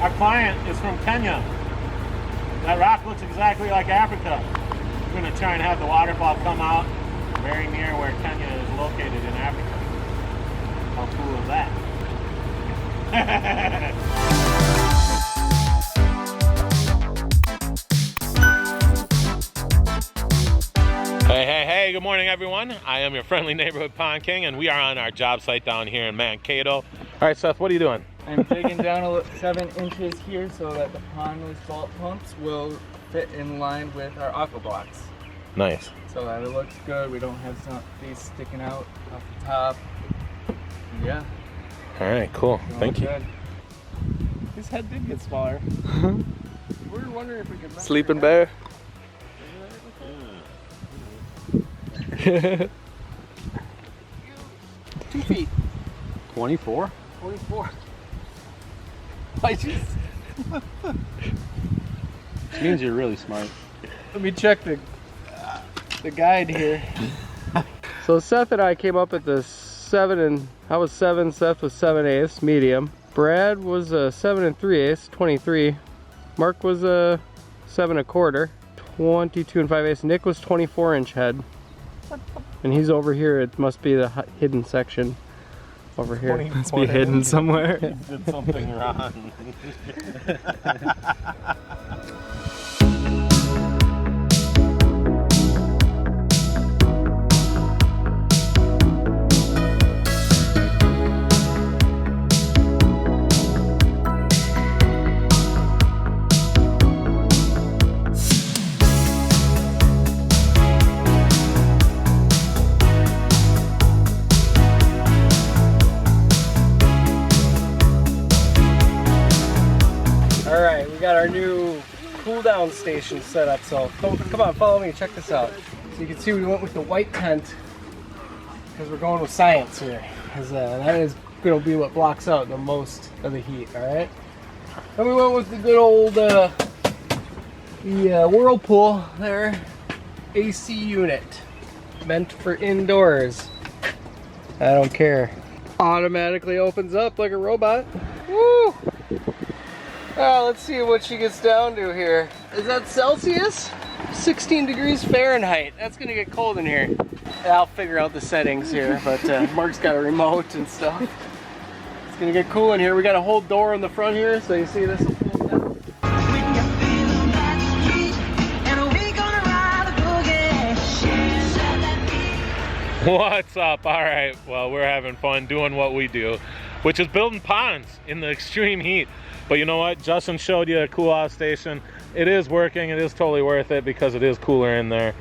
Our client is from Kenya. That rock looks exactly like Africa. We're going to try and have the waterfall come out very near where Kenya is located in Africa. How cool is that? Hey, good morning everyone. I am your friendly neighborhood pond king and we are on our job site down here in Mankato. All right, Seth, what are you doing? I'm digging down 7 inches here so that the pond salt pumps will fit in line with our aqua blocks. Nice. So that it looks good. We don't have these sticking out off the top. Yeah. All right, cool. Thank you. Good. His head did get smaller. We were wondering if we could Sleeping bear. 2 feet. 24? 24. I just... Means you're really smart. Let me check the guide here. So Seth and I came up at the 7 and I was 7, Seth was 7/8, medium. Brad was a 7 3/8, 23. Mark was a 7 1/4, 22 5/8. Nick was 24-inch head. And he's over here. It must be the hidden section over here. It must be hidden somewhere. Did something wrong. Got our new cool down station set up, so come on, follow me, check this out. So you can see we went with the white tent because we're going with science here, because that is going to be what blocks out the most of the heat. All right, and we went with the good old Whirlpool there, AC unit, meant for indoors. I don't care. Automatically opens up like a robot. Woo! Let's see what she gets down to here. Is that Celsius? 16 degrees Fahrenheit. That's gonna get cold in here. I'll figure out the settings here, but Mark's got a remote and stuff. It's gonna get cool in here. We got a whole door in the front here, so you see this will pull down. What's up? All right, well, we're having fun doing what we do, which is building ponds in the extreme heat. But you know what? Justin showed you a cool off station. It is working. It is totally worth it because it is cooler in there.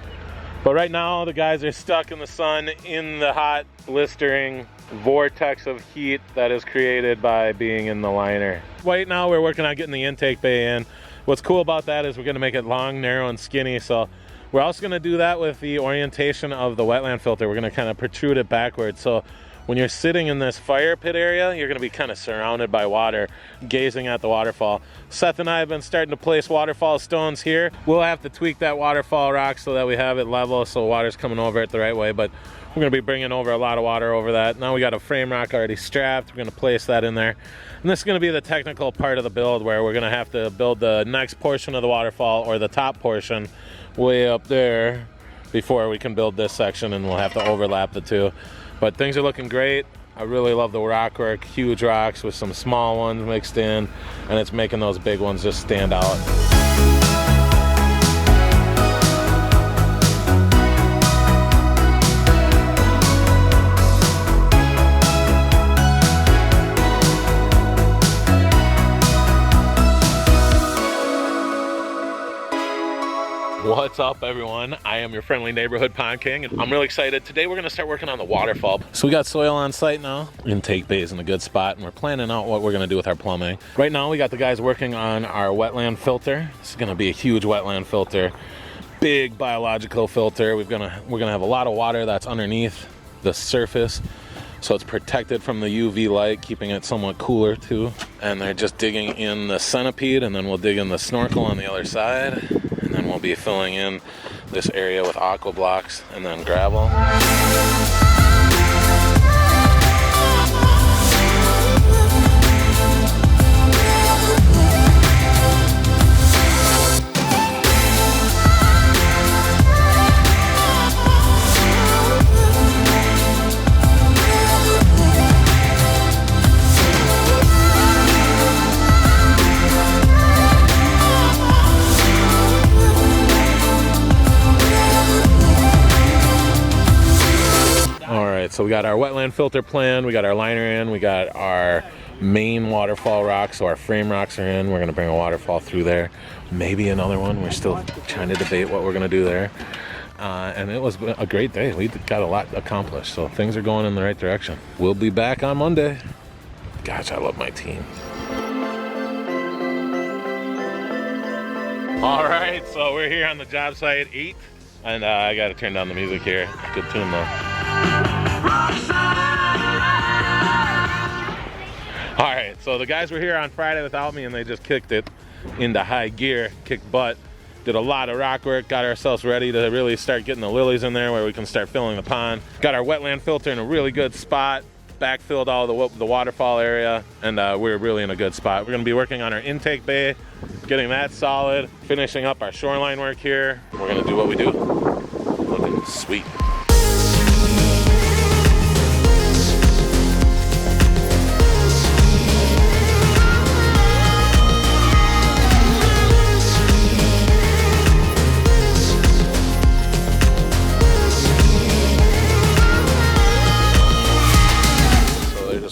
But right now, the guys are stuck in the sun in the hot, blistering vortex of heat that is created by being in the liner. Right now, we're working on getting the intake bay in. What's cool about that is we're going to make it long, narrow, and skinny. So we're also going to do that with the orientation of the wetland filter. We're going to kind of protrude it backwards. So when you're sitting in this fire pit area, you're going to be kind of surrounded by water, gazing at the waterfall. Seth and I have been starting to place waterfall stones here. We'll have to tweak that waterfall rock so that we have it level so water's coming over it the right way, but we're going to be bringing over a lot of water over that. Now we got a frame rock already strapped. We're going to place that in there. And this is going to be the technical part of the build where we're going to have to build the next portion of the waterfall, or the top portion, way up there before we can build this section, and we'll have to overlap the two. But things are looking great. I really love the rock work. Huge rocks with some small ones mixed in, and it's making those big ones just stand out. What's up everyone? I am your friendly neighborhood pond king and I'm really excited. Today we're going to start working on the waterfall. So we got soil on site now. Intake bay is in a good spot and we're planning out what we're going to do with our plumbing. Right now we got the guys working on our wetland filter. This is going to be a huge wetland filter. Big biological filter. We're gonna have a lot of water that's underneath the surface. So it's protected from the UV light, keeping it somewhat cooler too. And they're just digging in the centipede, and then we'll dig in the snorkel on the other side. And then we'll be filling in this area with aqua blocks and then gravel. right, so we got our wetland filter planned, we got our liner in, we got our main waterfall rocks, so our frame rocks are in. We're gonna bring a waterfall through there, maybe another one. We're still trying to debate what we're gonna do there. And it was a great day. We got a lot accomplished, so things are going in the right direction. We'll be back on Monday. Gosh, I love my team. All right, so we're here on the job site 8, and I gotta turn down the music here. Good tune though. All right, so the guys were here on Friday without me, and they just kicked it into high gear, kicked butt. Did a lot of rock work, got ourselves ready to really start getting the lilies in there where we can start filling the pond. Got our wetland filter in a really good spot, backfilled all the waterfall area, and we're really in a good spot. We're gonna be working on our intake bay, getting that solid, finishing up our shoreline work here. We're gonna do what we do. Looking sweet.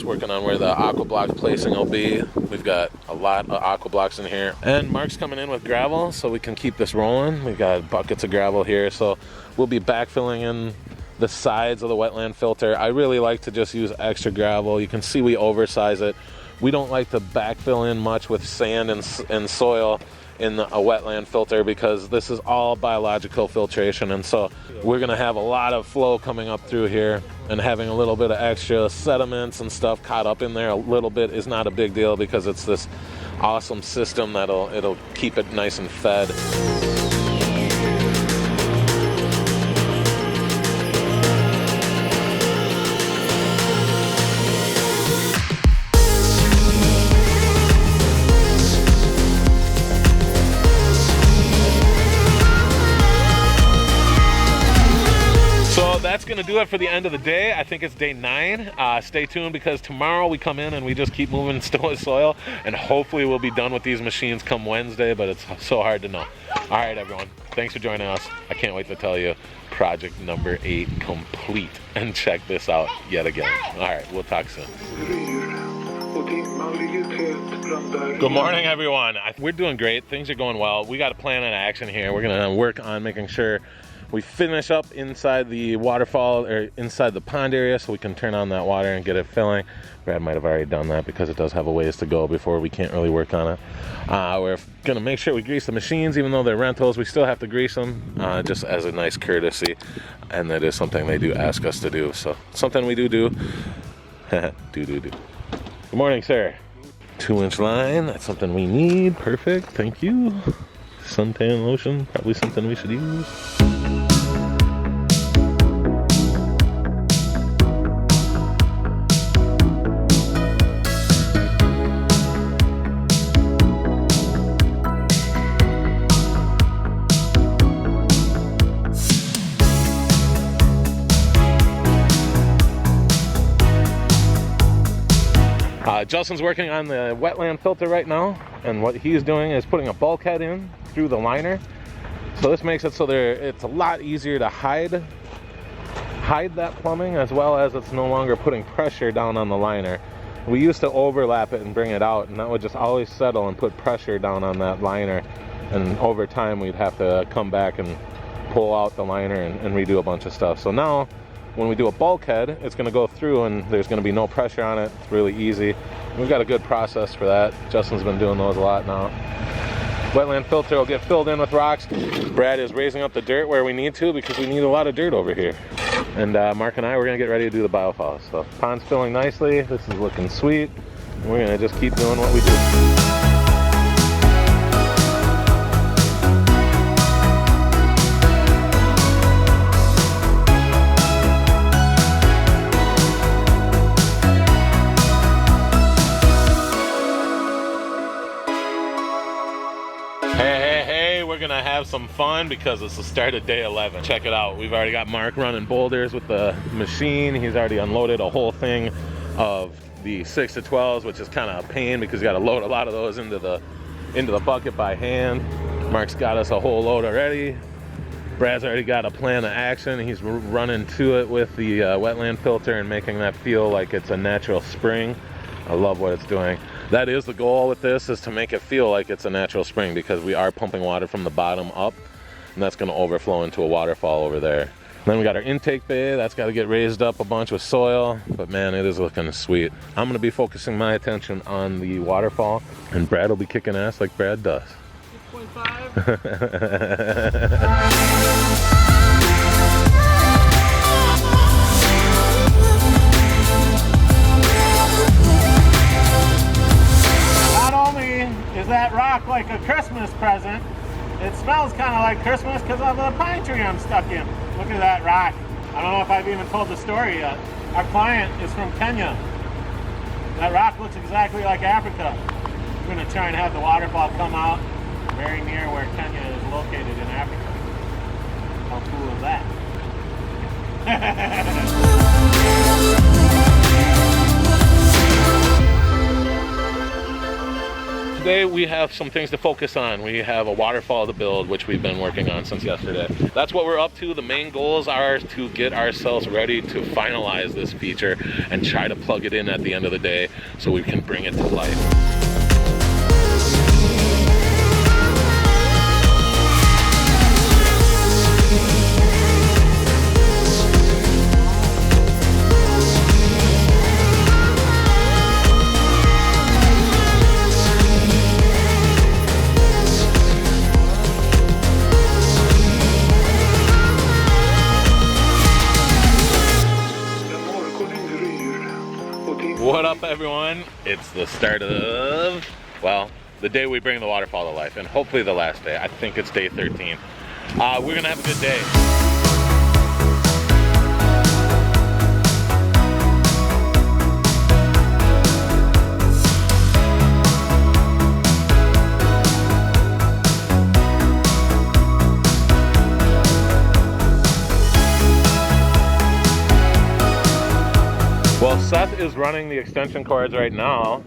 Working on where the aqua block placing will be. We've got a lot of aqua blocks in here, and Mark's coming in with gravel so we can keep this rolling. We've got buckets of gravel here, so we'll be backfilling in the sides of the wetland filter. I really like to just use extra gravel. You can see we oversize it. We don't like to backfill in much with sand and soil in a wetland filter because this is all biological filtration, and so we're gonna have a lot of flow coming up through here, and having a little bit of extra sediments and stuff caught up in there a little bit is not a big deal because it's this awesome system it'll keep it nice and fed. That's gonna do it for the end of the day. I think it's day 9. Stay tuned because tomorrow we come in and we just keep moving soil, and hopefully we'll be done with these machines come Wednesday, but it's so hard to know. All right, everyone, thanks for joining us. I can't wait to tell you project number 8 complete, and check this out yet again. All right, we'll talk soon. Good morning, everyone. We're doing great. Things are going well. We got a plan in action here. We're gonna work on making sure we finish up inside the waterfall, or inside the pond area, so we can turn on that water and get it filling. Brad might have already done that because it does have a ways to go before we can't really work on it. We're gonna make sure we grease the machines, even though they're rentals. We still have to grease them, just as a nice courtesy, and that is something they do ask us to do. So something we do. do. Good morning, sir. 2-inch line, that's something we need. Perfect, thank you. Suntan lotion, probably something we should use. Justin's working on the wetland filter right now, and what he's doing is putting a bulkhead in through the liner. So this makes it so it's a lot easier to hide that plumbing, as well as it's no longer putting pressure down on the liner. We used to overlap it and bring it out, and that would just always settle and put pressure down on that liner, and over time we'd have to come back and pull out the liner and redo a bunch of stuff. So now when we do a bulkhead, it's going to go through and there's going to be no pressure on it. It's really easy. We've got a good process for that. Justin's been doing those a lot now. Wetland filter will get filled in with rocks. Brad is raising up the dirt where we need to, because we need a lot of dirt over here. And Mark and I, we're going to get ready to do the biofalls. So pond's filling nicely. This is looking sweet. We're going to just keep doing what we do. We're gonna have some fun because it's the start of day 11. Check it out. We've already got Mark running boulders with the machine. He's already unloaded a whole thing of the 6 to 12s, which is kind of a pain because you got to load a lot of those into the bucket by hand. Mark's got us a whole load already. Brad's already got a plan of action. He's running to it with the wetland filter and making that feel like it's a natural spring. I love what it's doing. That is the goal with this, is to make it feel like it's a natural spring, because we are pumping water from the bottom up, and that's going to overflow into a waterfall over there. Then we got our intake bay. That's got to get raised up a bunch with soil, but man, it is looking sweet. I'm going to be focusing my attention on the waterfall, and Brad will be kicking ass like Brad does. 6.5. Is that rock like a Christmas present? It smells kind of like Christmas because of the pine tree I'm stuck in. Look at that rock. I don't know if I've even told the story yet. Our client is from Kenya. That rock looks exactly like Africa. We're going to try and have the waterfall come out very near where Kenya is located in Africa. How cool is that? Today we have some things to focus on. We have a waterfall to build, which we've been working on since yesterday. That's what we're up to. The main goals are to get ourselves ready to finalize this feature and try to plug it in at the end of the day so we can bring it to life. What up, everyone? It's the start of, well, the day we bring the waterfall to life, and hopefully the last day. I think it's day 13. We're gonna have a good day. Well, Seth is running the extension cords right now.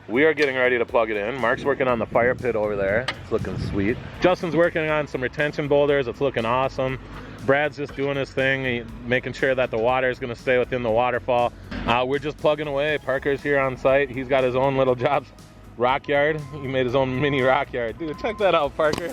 We are getting ready to plug it in. Mark's working on the fire pit over there. It's looking sweet. Justin's working on some retention boulders. It's looking awesome. Brad's just doing his thing, making sure that the water is going to stay within the waterfall. We're just plugging away. Parker's here on site. He's got his own little job rock yard. He made his own mini rock yard. Dude, check that out, Parker.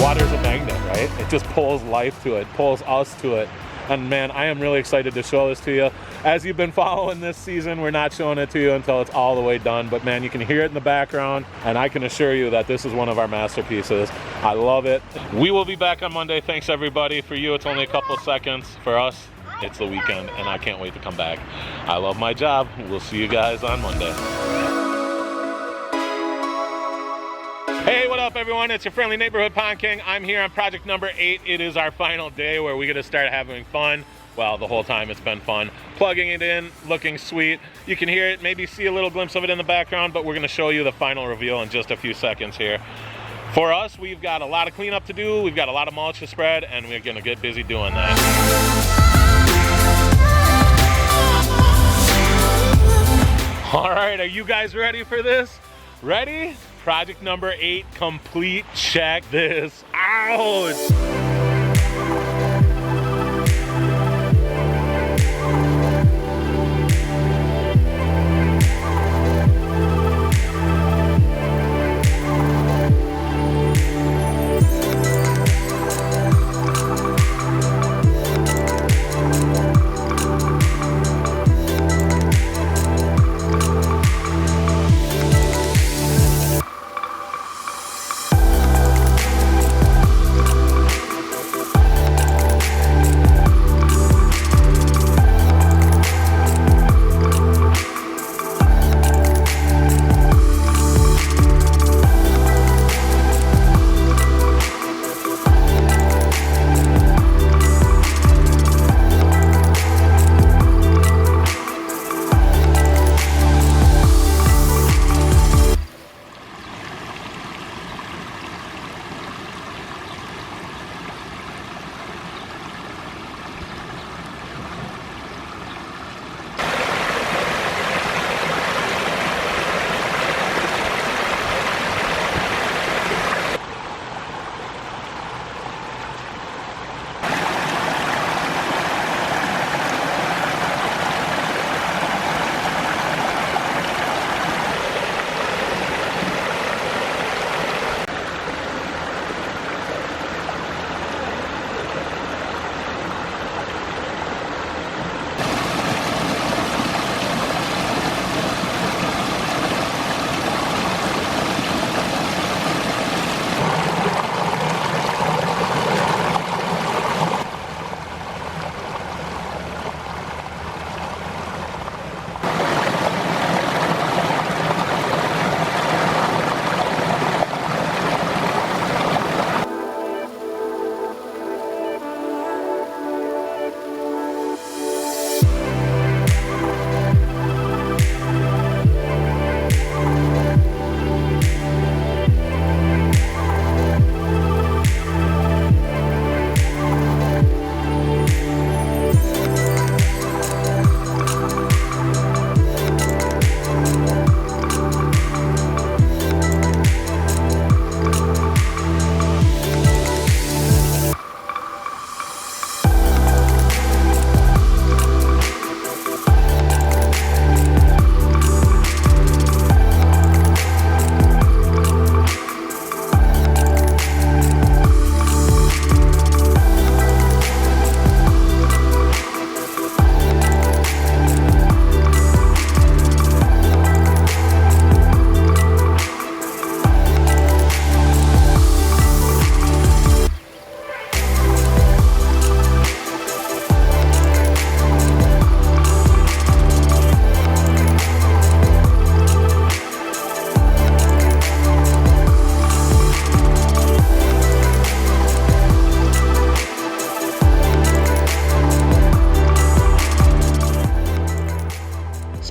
Water's a magnet, right? It just pulls life to it, pulls us to it. And man, I am really excited to show this to you. As you've been following this season, we're not showing it to you until it's all the way done. But man, you can hear it in the background, and I can assure you that this is one of our masterpieces. I love it. We will be back on Monday. Thanks everybody. For you, it's only a couple of seconds. For us, it's the weekend, and I can't wait to come back. I love my job. We'll see you guys on Monday. Hey, what up everyone? It's your friendly neighborhood Pond King. I'm here on project number 8. It is our final day where we're gonna start having fun. Well, the whole time it's been fun. Plugging it in, looking sweet. You can hear it, maybe see a little glimpse of it in the background, but we're gonna show you the final reveal in just a few seconds here. For us, we've got a lot of cleanup to do. We've got a lot of mulch to spread, and we're gonna get busy doing that. All right, are you guys ready for this? Ready? Project number 8 complete. Check this out.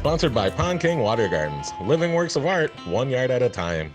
Sponsored by Pond King Water Gardens. Living works of art, 1 yard at a time.